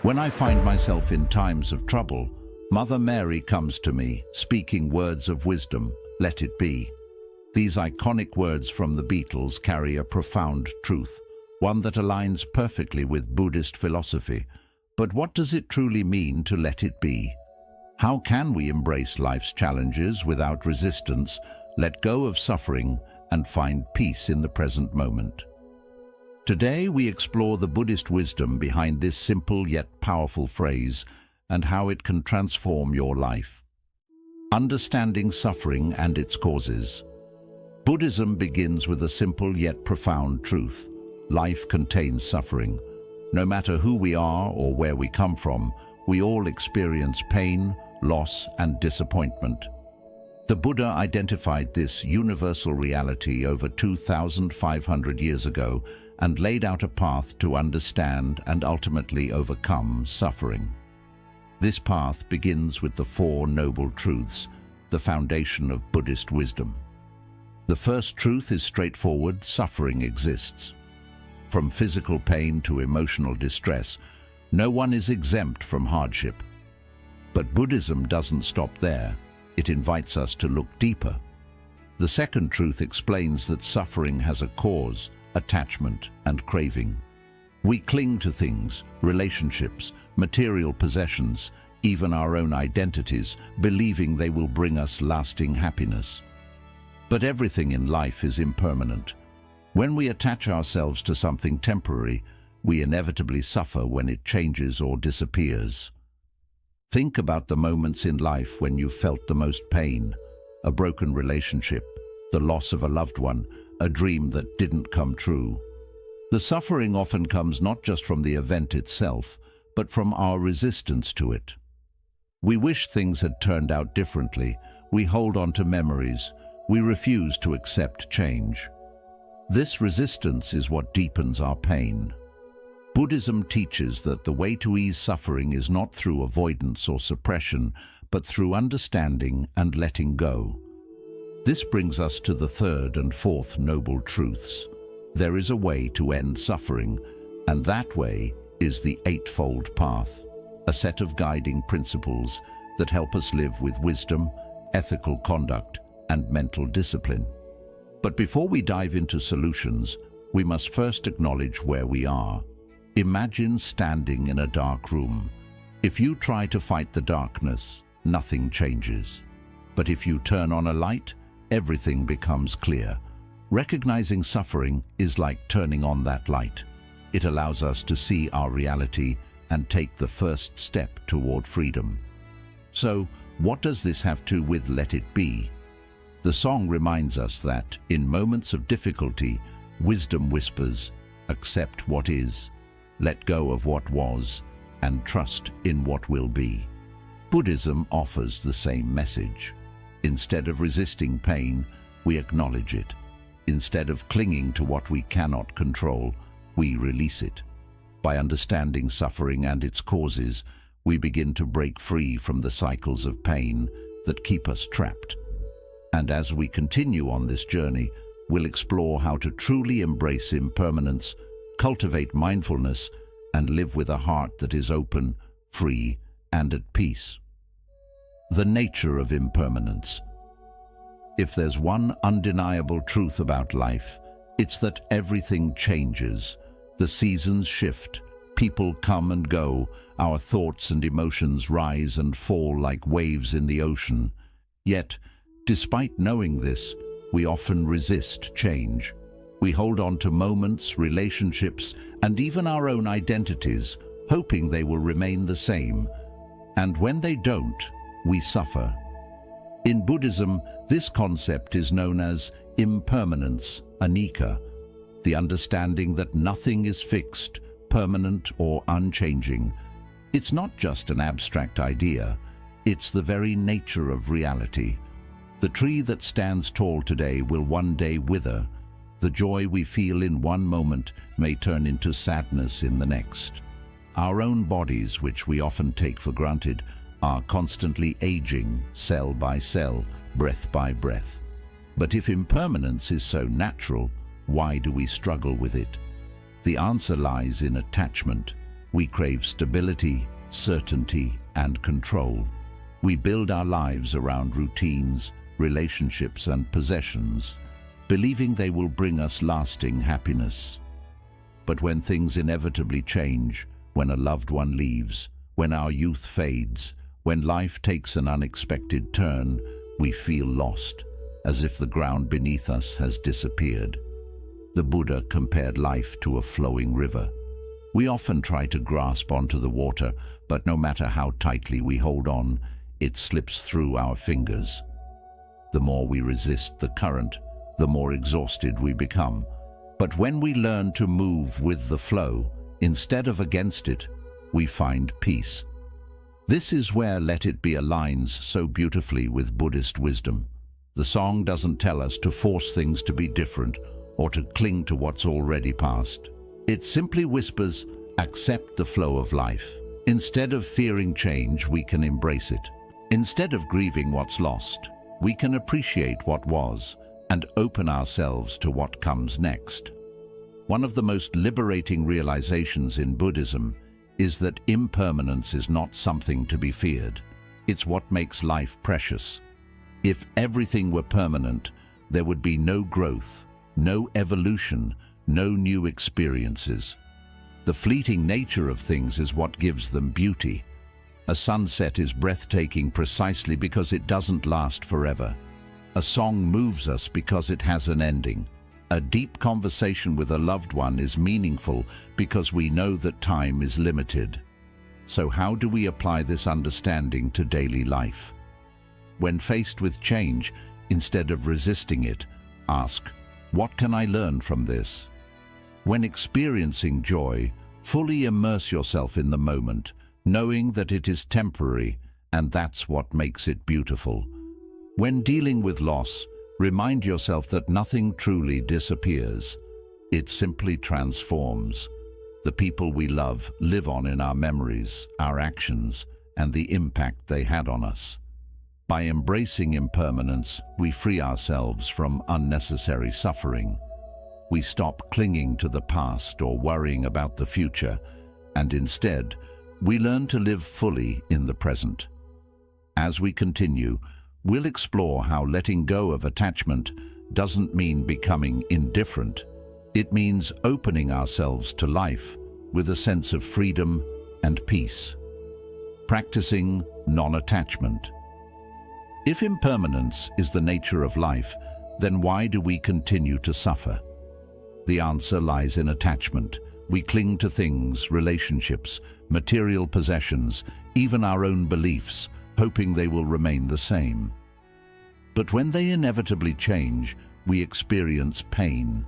When I find myself in times of trouble, Mother Mary comes to me, speaking words of wisdom, "Let it be." These iconic words from the Beatles carry a profound truth, one that aligns perfectly with Buddhist philosophy. But what does it truly mean to let it be? How can we embrace life's challenges without resistance, let go of suffering, and find peace in the present moment? Today we explore the Buddhist wisdom behind this simple yet powerful phrase and how it can transform your life. Understanding suffering and its causes. Buddhism begins with a simple yet profound truth. Life contains suffering. No matter who we are or where we come from, we all experience pain, loss, and disappointment. The Buddha identified this universal reality over 2,500 years ago and laid out a path to understand and ultimately overcome suffering. This path begins with the Four Noble Truths, the foundation of Buddhist wisdom. The first truth is straightforward: suffering exists. From physical pain to emotional distress, no one is exempt from hardship. But Buddhism doesn't stop there. It invites us to look deeper. The second truth explains that suffering has a cause: attachment and craving. We cling to things, relationships, material possessions, even our own identities, believing they will bring us lasting happiness. But everything in life is impermanent. When we attach ourselves to something temporary, we inevitably suffer when it changes or disappears. Think about the moments in life when you felt the most pain: a broken relationship, the loss of a loved one, a dream that didn't come true. The suffering often comes not just from the event itself, but from our resistance to it. We wish things had turned out differently. We hold on to memories. We refuse to accept change. This resistance is what deepens our pain. Buddhism teaches that the way to ease suffering is not through avoidance or suppression, but through understanding and letting go. This brings us to the third and fourth noble truths. There is a way to end suffering, and that way is the Eightfold Path, a set of guiding principles that help us live with wisdom, ethical conduct, and mental discipline. But before we dive into solutions, we must first acknowledge where we are. Imagine standing in a dark room. If you try to fight the darkness, nothing changes. But if you turn on a light, everything becomes clear. Recognizing suffering is like turning on that light. It allows us to see our reality and take the first step toward freedom. So, what does this have to do with Let It Be? The song reminds us that, in moments of difficulty, wisdom whispers, accept what is, let go of what was, and trust in what will be. Buddhism offers the same message. Instead of resisting pain, we acknowledge it. Instead of clinging to what we cannot control, we release it. By understanding suffering and its causes, we begin to break free from the cycles of pain that keep us trapped. And as we continue on this journey, we'll explore how to truly embrace impermanence, cultivate mindfulness, and live with a heart that is open, free, and at peace. The nature of impermanence. If there's one undeniable truth about life, it's that everything changes. The seasons shift, people come and go, our thoughts and emotions rise and fall like waves in the ocean. Yet, despite knowing this, we often resist change. We hold on to moments, relationships, and even our own identities, hoping they will remain the same. And when they don't, we suffer. In Buddhism, this concept is known as impermanence, anicca, the understanding that nothing is fixed, permanent, or unchanging. It's not just an abstract idea, it's the very nature of reality. The tree that stands tall today will one day wither. The joy we feel in one moment may turn into sadness in the next. Our own bodies, which we often take for granted, are constantly aging, cell by cell, breath by breath. But if impermanence is so natural, why do we struggle with it? The answer lies in attachment. We crave stability, certainty, and control. We build our lives around routines, relationships, and possessions, believing they will bring us lasting happiness. But when things inevitably change, when a loved one leaves, when our youth fades, when life takes an unexpected turn, we feel lost, as if the ground beneath us has disappeared. The Buddha compared life to a flowing river. We often try to grasp onto the water, but no matter how tightly we hold on, it slips through our fingers. The more we resist the current, the more exhausted we become. But when we learn to move with the flow, instead of against it, we find peace. This is where Let It Be aligns so beautifully with Buddhist wisdom. The song doesn't tell us to force things to be different or to cling to what's already past. It simply whispers, accept the flow of life. Instead of fearing change, we can embrace it. Instead of grieving what's lost, we can appreciate what was and open ourselves to what comes next. One of the most liberating realizations in Buddhism is that impermanence is not something to be feared. It's what makes life precious. If everything were permanent, there would be no growth, no evolution, no new experiences. The fleeting nature of things is what gives them beauty. A sunset is breathtaking precisely because it doesn't last forever. A song moves us because it has an ending. A deep conversation with a loved one is meaningful because we know that time is limited. So how do we apply this understanding to daily life? When faced with change, instead of resisting it, ask, what can I learn from this? When experiencing joy, fully immerse yourself in the moment, knowing that it is temporary, and that's what makes it beautiful. When dealing with loss, remind yourself that nothing truly disappears. It simply transforms. The people we love live on in our memories, our actions, and the impact they had on us. By embracing impermanence, we free ourselves from unnecessary suffering. We stop clinging to the past or worrying about the future, and instead, we learn to live fully in the present. As we continue, we'll explore how letting go of attachment doesn't mean becoming indifferent. It means opening ourselves to life with a sense of freedom and peace. Practicing non-attachment. If impermanence is the nature of life, then why do we continue to suffer? The answer lies in attachment. We cling to things, relationships, material possessions, even our own beliefs, hoping they will remain the same. But when they inevitably change, we experience pain.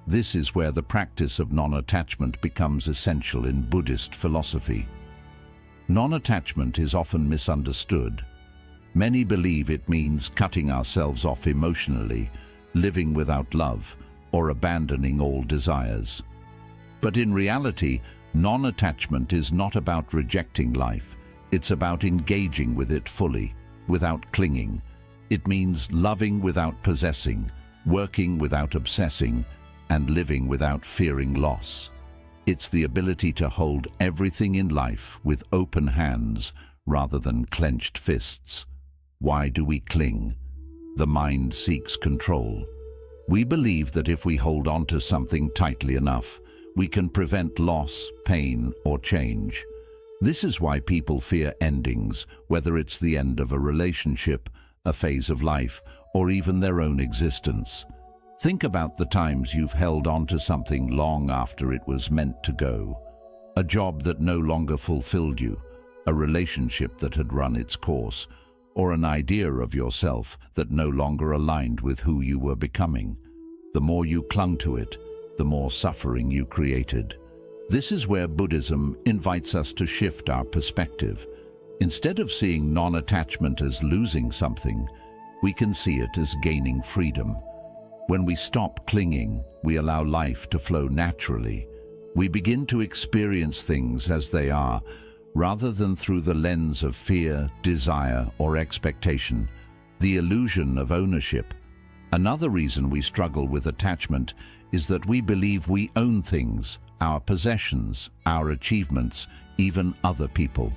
This is where the practice of non-attachment becomes essential in Buddhist philosophy. Non-attachment is often misunderstood. Many believe it means cutting ourselves off emotionally, living without love, or abandoning all desires. But in reality, non-attachment is not about rejecting life. It's about engaging with it fully, without clinging. It means loving without possessing, working without obsessing, and living without fearing loss. It's the ability to hold everything in life with open hands rather than clenched fists. Why do we cling? The mind seeks control. We believe that if we hold on to something tightly enough, we can prevent loss, pain, or change. This is why people fear endings, whether it's the end of a relationship, a phase of life, or even their own existence. Think about the times you've held on to something long after it was meant to go. A job that no longer fulfilled you, a relationship that had run its course, or an idea of yourself that no longer aligned with who you were becoming. The more you clung to it, the more suffering you created. This is where Buddhism invites us to shift our perspective. Instead of seeing non-attachment as losing something, we can see it as gaining freedom. When we stop clinging, we allow life to flow naturally. We begin to experience things as they are, rather than through the lens of fear, desire, or expectation, the illusion of ownership. Another reason we struggle with attachment is that we believe we own things, our possessions, our achievements, even other people.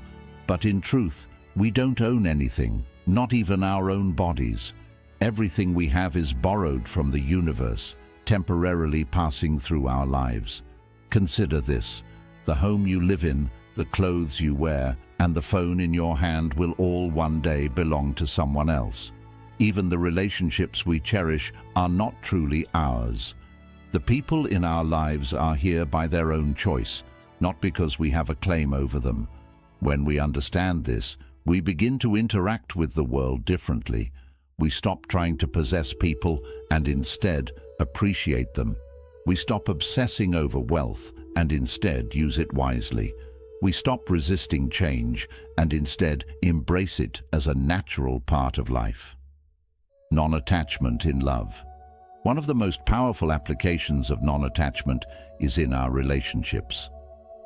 But in truth, we don't own anything, not even our own bodies. Everything we have is borrowed from the universe, temporarily passing through our lives. Consider this: the home you live in, the clothes you wear, and the phone in your hand will all one day belong to someone else. Even the relationships we cherish are not truly ours. The people in our lives are here by their own choice, not because we have a claim over them. When we understand this, we begin to interact with the world differently. We stop trying to possess people and instead appreciate them. We stop obsessing over wealth and instead use it wisely. We stop resisting change and instead embrace it as a natural part of life. Non-attachment in love. One of the most powerful applications of non-attachment is in our relationships.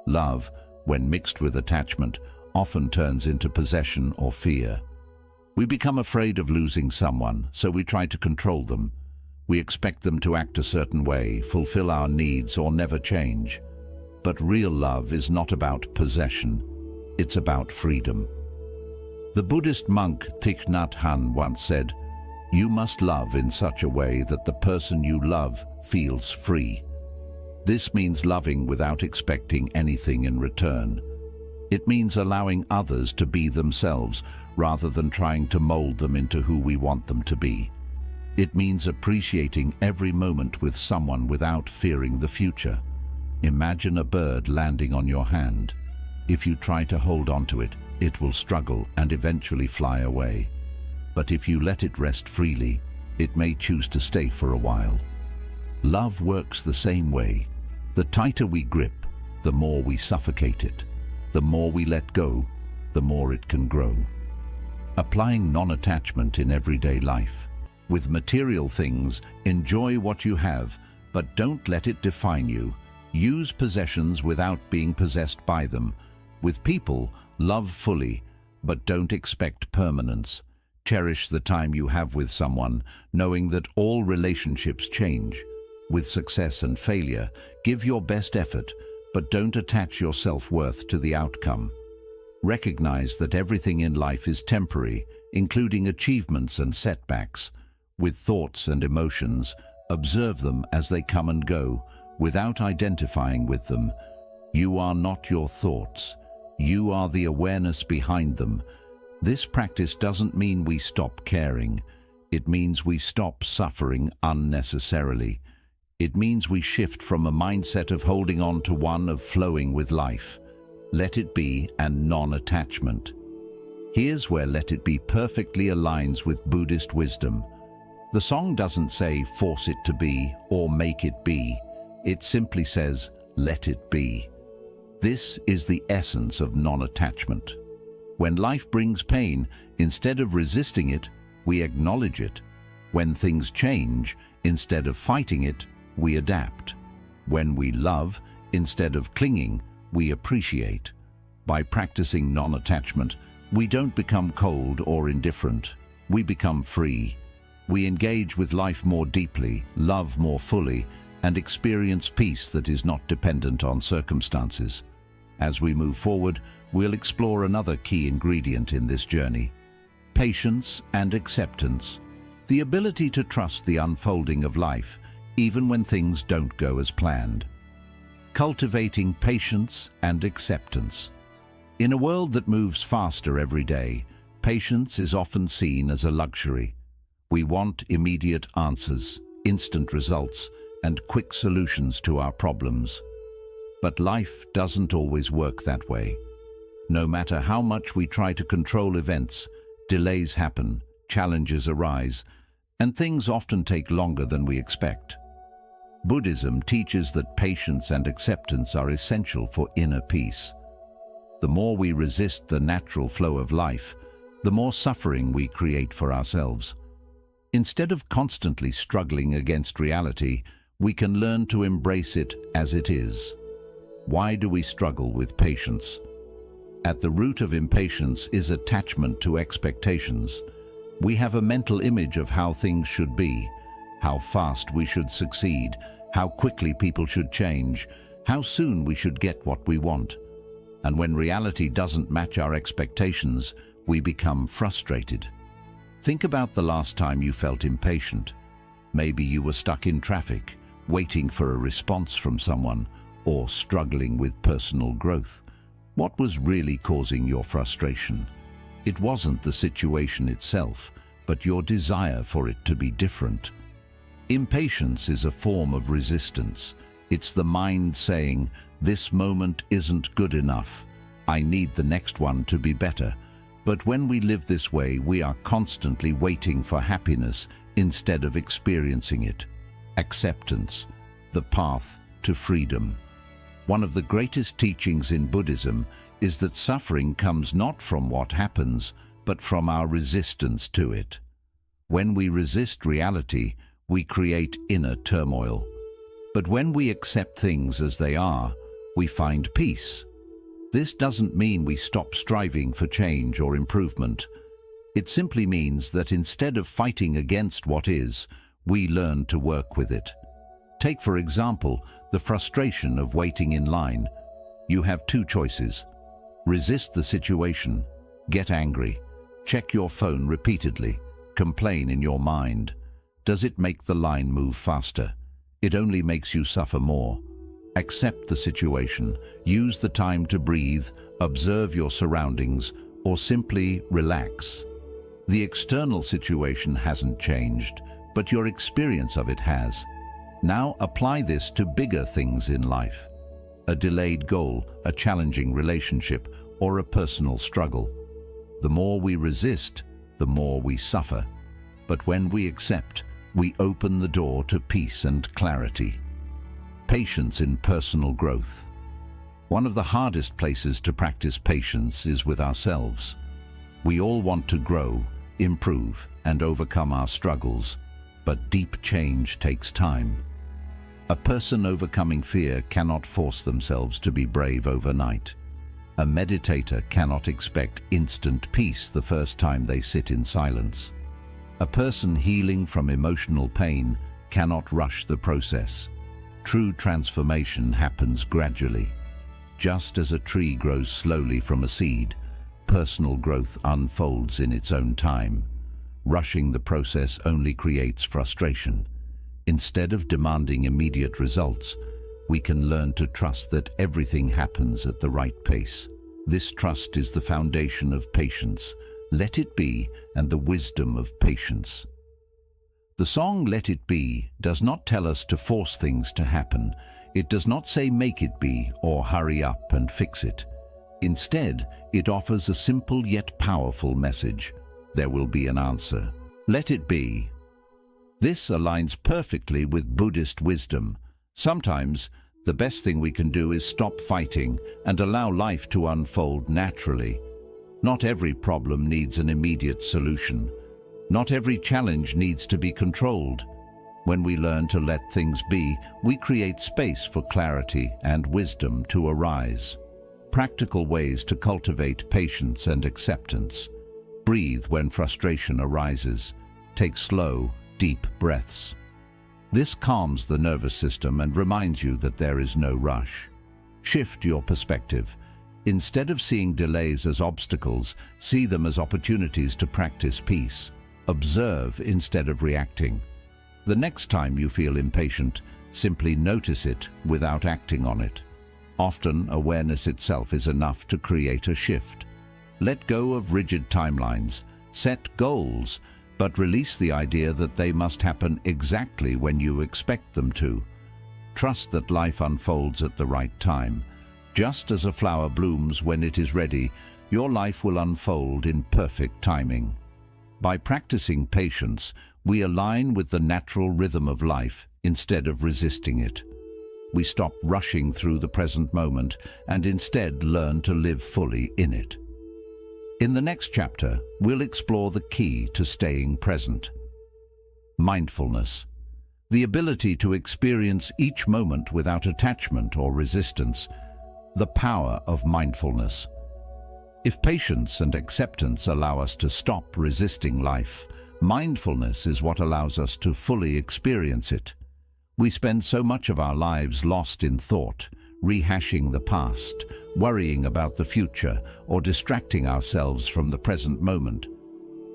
Love, when mixed with attachment, often turns into possession or fear. We become afraid of losing someone, so we try to control them. We expect them to act a certain way, fulfill our needs, or never change. But real love is not about possession, it's about freedom. The Buddhist monk Thich Nhat Hanh once said, "You must love in such a way that the person you love feels free." This means loving without expecting anything in return. It means allowing others to be themselves rather than trying to mold them into who we want them to be. It means appreciating every moment with someone without fearing the future. Imagine a bird landing on your hand. If you try to hold onto it, it will struggle and eventually fly away. But if you let it rest freely, it may choose to stay for a while. Love works the same way. The tighter we grip, the more we suffocate it. The more we let go, the more it can grow. Applying non-attachment in everyday life. With material things, enjoy what you have, but don't let it define you. Use possessions without being possessed by them. With people, love fully, but don't expect permanence. Cherish the time you have with someone, knowing that all relationships change. With success and failure, give your best effort, but don't attach your self-worth to the outcome. Recognize that everything in life is temporary, including achievements and setbacks. With thoughts and emotions, observe them as they come and go, without identifying with them. You are not your thoughts. You are the awareness behind them. This practice doesn't mean we stop caring. It means we stop suffering unnecessarily. It means we shift from a mindset of holding on to one of flowing with life. Let it be and non-attachment. Here's where let it be perfectly aligns with Buddhist wisdom. The song doesn't say force it to be or make it be. It simply says let it be. This is the essence of non-attachment. When life brings pain, instead of resisting it, we acknowledge it. When things change, instead of fighting it, we adapt. When we love, instead of clinging, we appreciate. By practicing non-attachment, we don't become cold or indifferent. We become free. We engage with life more deeply, love more fully, and experience peace that is not dependent on circumstances. As we move forward, we'll explore another key ingredient in this journey: patience and acceptance. The ability to trust the unfolding of life, even when things don't go as planned. Cultivating patience and acceptance. In a world that moves faster every day, patience is often seen as a luxury. We want immediate answers, instant results, and quick solutions to our problems. But life doesn't always work that way. No matter how much we try to control events, delays happen, challenges arise, and things often take longer than we expect. Buddhism teaches that patience and acceptance are essential for inner peace. The more we resist the natural flow of life, the more suffering we create for ourselves. Instead of constantly struggling against reality, we can learn to embrace it as it is. Why do we struggle with patience? At the root of impatience is attachment to expectations. We have a mental image of how things should be, how fast we should succeed, how quickly people should change, how soon we should get what we want. And when reality doesn't match our expectations, we become frustrated. Think about the last time you felt impatient. Maybe you were stuck in traffic, waiting for a response from someone, or struggling with personal growth. What was really causing your frustration? It wasn't the situation itself, but your desire for it to be different. Impatience is a form of resistance. It's the mind saying, "This moment isn't good enough. I need the next one to be better." But when we live this way, we are constantly waiting for happiness instead of experiencing it. Acceptance, the path to freedom. One of the greatest teachings in Buddhism is that suffering comes not from what happens, but from our resistance to it. When we resist reality, we create inner turmoil. But when we accept things as they are, we find peace. This doesn't mean we stop striving for change or improvement. It simply means that instead of fighting against what is, we learn to work with it. Take, for example, the frustration of waiting in line. You have two choices. Resist the situation, get angry, check your phone repeatedly, complain in your mind. Does it make the line move faster? It only makes you suffer more. Accept the situation, use the time to breathe, observe your surroundings, or simply relax. The external situation hasn't changed, but your experience of it has. Now apply this to bigger things in life. A delayed goal, a challenging relationship, or a personal struggle. The more we resist, the more we suffer. But when we accept, we open the door to peace and clarity. Patience in personal growth. One of the hardest places to practice patience is with ourselves. We all want to grow, improve, and overcome our struggles, but deep change takes time. A person overcoming fear cannot force themselves to be brave overnight. A meditator cannot expect instant peace the first time they sit in silence. A person healing from emotional pain cannot rush the process. True transformation happens gradually. Just as a tree grows slowly from a seed, personal growth unfolds in its own time. Rushing the process only creates frustration. Instead of demanding immediate results, we can learn to trust that everything happens at the right pace. This trust is the foundation of patience. Let it be, and the wisdom of patience. The song "Let It Be" does not tell us to force things to happen. It does not say "make it be" or "hurry up and fix it." Instead, it offers a simple yet powerful message. There will be an answer. Let it be. This aligns perfectly with Buddhist wisdom. Sometimes, the best thing we can do is stop fighting and allow life to unfold naturally. Not every problem needs an immediate solution. Not every challenge needs to be controlled. When we learn to let things be, we create space for clarity and wisdom to arise. Practical ways to cultivate patience and acceptance. Breathe when frustration arises. Take slow, deep breaths. This calms the nervous system and reminds you that there is no rush. Shift your perspective. Instead of seeing delays as obstacles, see them as opportunities to practice peace. Observe instead of reacting. The next time you feel impatient, simply notice it without acting on it. Often, awareness itself is enough to create a shift. Let go of rigid timelines. Set goals, but release the idea that they must happen exactly when you expect them to. Trust that life unfolds at the right time. Just as a flower blooms when it is ready, your life will unfold in perfect timing. By practicing patience, we align with the natural rhythm of life instead of resisting it. We stop rushing through the present moment and instead learn to live fully in it. In the next chapter, we'll explore the key to staying present. Mindfulness. The ability to experience each moment without attachment or resistance. The power of mindfulness. If patience and acceptance allow us to stop resisting life, mindfulness is what allows us to fully experience it. We spend so much of our lives lost in thought, rehashing the past, worrying about the future, or distracting ourselves from the present moment.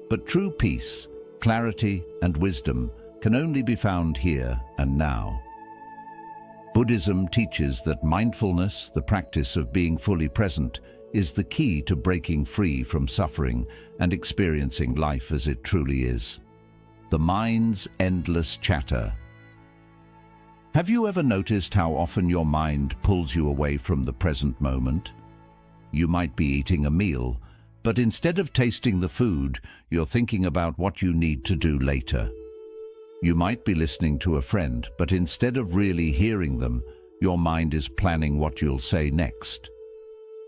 But true peace, clarity, and wisdom can only be found here and now. Buddhism teaches that mindfulness, the practice of being fully present, is the key to breaking free from suffering and experiencing life as it truly is. The mind's endless chatter. Have you ever noticed how often your mind pulls you away from the present moment? You might be eating a meal, but instead of tasting the food, you're thinking about what you need to do later. You might be listening to a friend, but instead of really hearing them, your mind is planning what you'll say next.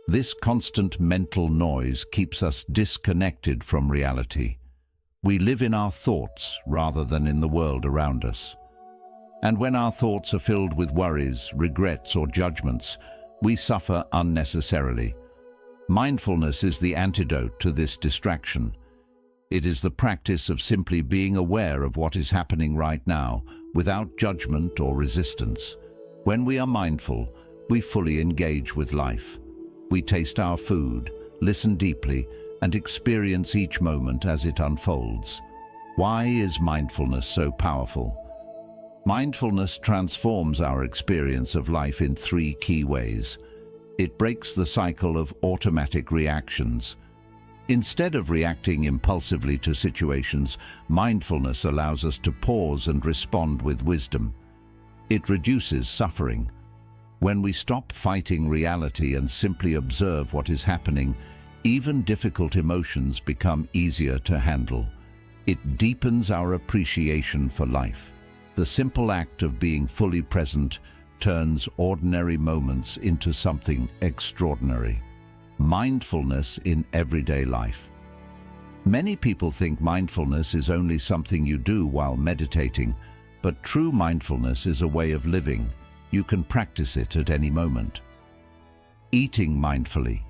This constant mental noise keeps us disconnected from reality. We live in our thoughts rather than in the world around us. And when our thoughts are filled with worries, regrets, or judgments, we suffer unnecessarily. Mindfulness is the antidote to this distraction. It is the practice of simply being aware of what is happening right now, without judgment or resistance. When we are mindful, we fully engage with life. We taste our food, listen deeply, and experience each moment as it unfolds. Why is mindfulness so powerful? Mindfulness transforms our experience of life in three key ways. It breaks the cycle of automatic reactions. Instead of reacting impulsively to situations, mindfulness allows us to pause and respond with wisdom. It reduces suffering. When we stop fighting reality and simply observe what is happening, even difficult emotions become easier to handle. It deepens our appreciation for life. The simple act of being fully present turns ordinary moments into something extraordinary. Mindfulness in everyday life. Many people think mindfulness is only something you do while meditating, but true mindfulness is a way of living. You can practice it at any moment. Eating mindfully.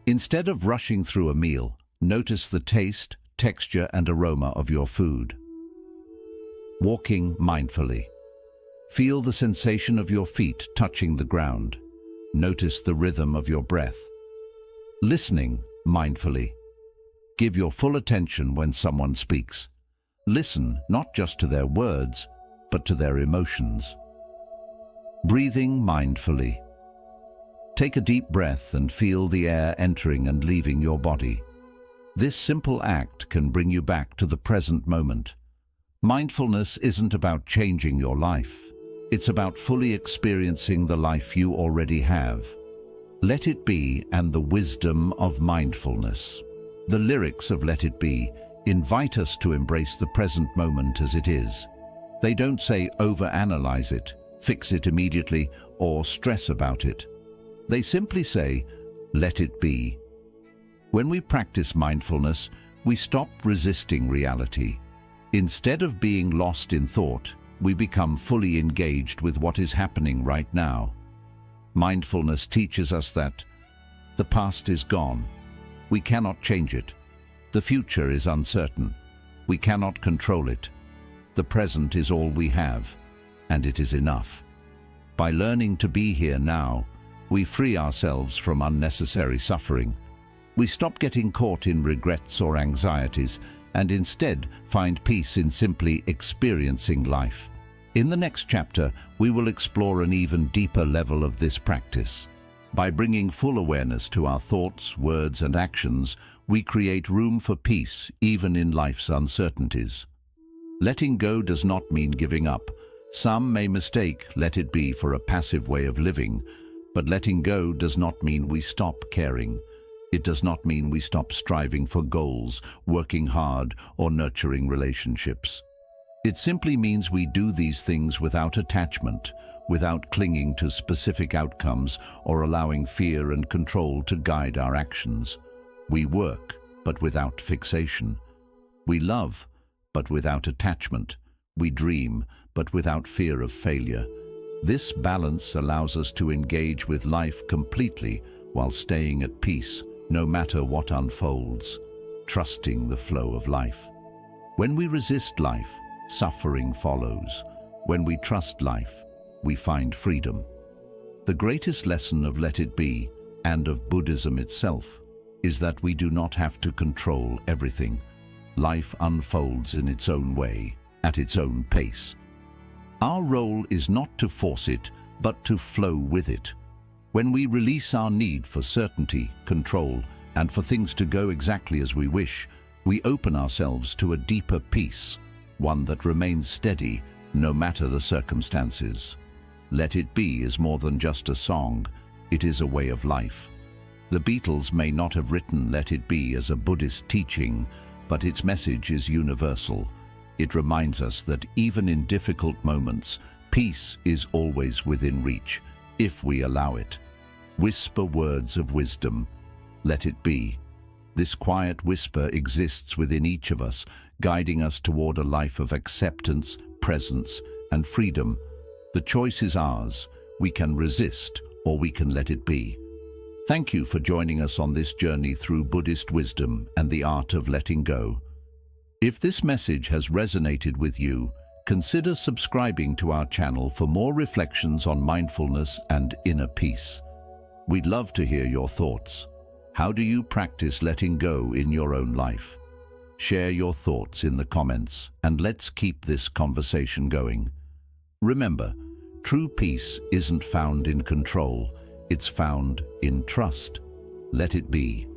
Instead of rushing through a meal, notice the taste, texture, and aroma of your food. Walking mindfully. Feel the sensation of your feet touching the ground. Notice the rhythm of your breath. Listening mindfully. Give your full attention when someone speaks. Listen not just to their words, but to their emotions. Breathing mindfully. Take a deep breath and feel the air entering and leaving your body. This simple act can bring you back to the present moment. Mindfulness isn't about changing your life. It's about fully experiencing the life you already have. Let It Be and the wisdom of mindfulness. The lyrics of Let It Be invite us to embrace the present moment as it is. They don't say overanalyze it, fix it immediately, or stress about it. They simply say, let it be. When we practice mindfulness, we stop resisting reality. Instead of being lost in thought, we become fully engaged with what is happening right now. Mindfulness teaches us that the past is gone. We cannot change it. The future is uncertain. We cannot control it. The present is all we have, and it is enough. By learning to be here now, we free ourselves from unnecessary suffering. We stop getting caught in regrets or anxieties and instead find peace in simply experiencing life. In the next chapter, we will explore an even deeper level of this practice. By bringing full awareness to our thoughts, words, and actions, we create room for peace even in life's uncertainties. Letting go does not mean giving up. Some may mistake let it be for a passive way of living, but letting go does not mean we stop caring. It does not mean we stop striving for goals, working hard, or nurturing relationships. It simply means we do these things without attachment, without clinging to specific outcomes or allowing fear and control to guide our actions. We work, but without fixation. We love, but without attachment. We dream, but without fear of failure. This balance allows us to engage with life completely while staying at peace, no matter what unfolds, trusting the flow of life. When we resist life, suffering follows. When we trust life, we find freedom. The greatest lesson of Let It Be, and of Buddhism itself, is that we do not have to control everything. Life unfolds in its own way, at its own pace. Our role is not to force it, but to flow with it. When we release our need for certainty, control, and for things to go exactly as we wish, we open ourselves to a deeper peace, one that remains steady no matter the circumstances. Let It Be is more than just a song, it is a way of life. The Beatles may not have written Let It Be as a Buddhist teaching, but its message is universal. It reminds us that even in difficult moments, peace is always within reach, if we allow it. Whisper words of wisdom. Let it be. This quiet whisper exists within each of us, guiding us toward a life of acceptance, presence, and freedom. The choice is ours. We can resist, or we can let it be. Thank you for joining us on this journey through Buddhist wisdom and the art of letting go. If this message has resonated with you, consider subscribing to our channel for more reflections on mindfulness and inner peace. We'd love to hear your thoughts. How do you practice letting go in your own life? Share your thoughts in the comments, and let's keep this conversation going. Remember, true peace isn't found in control, it's found in trust. Let it be.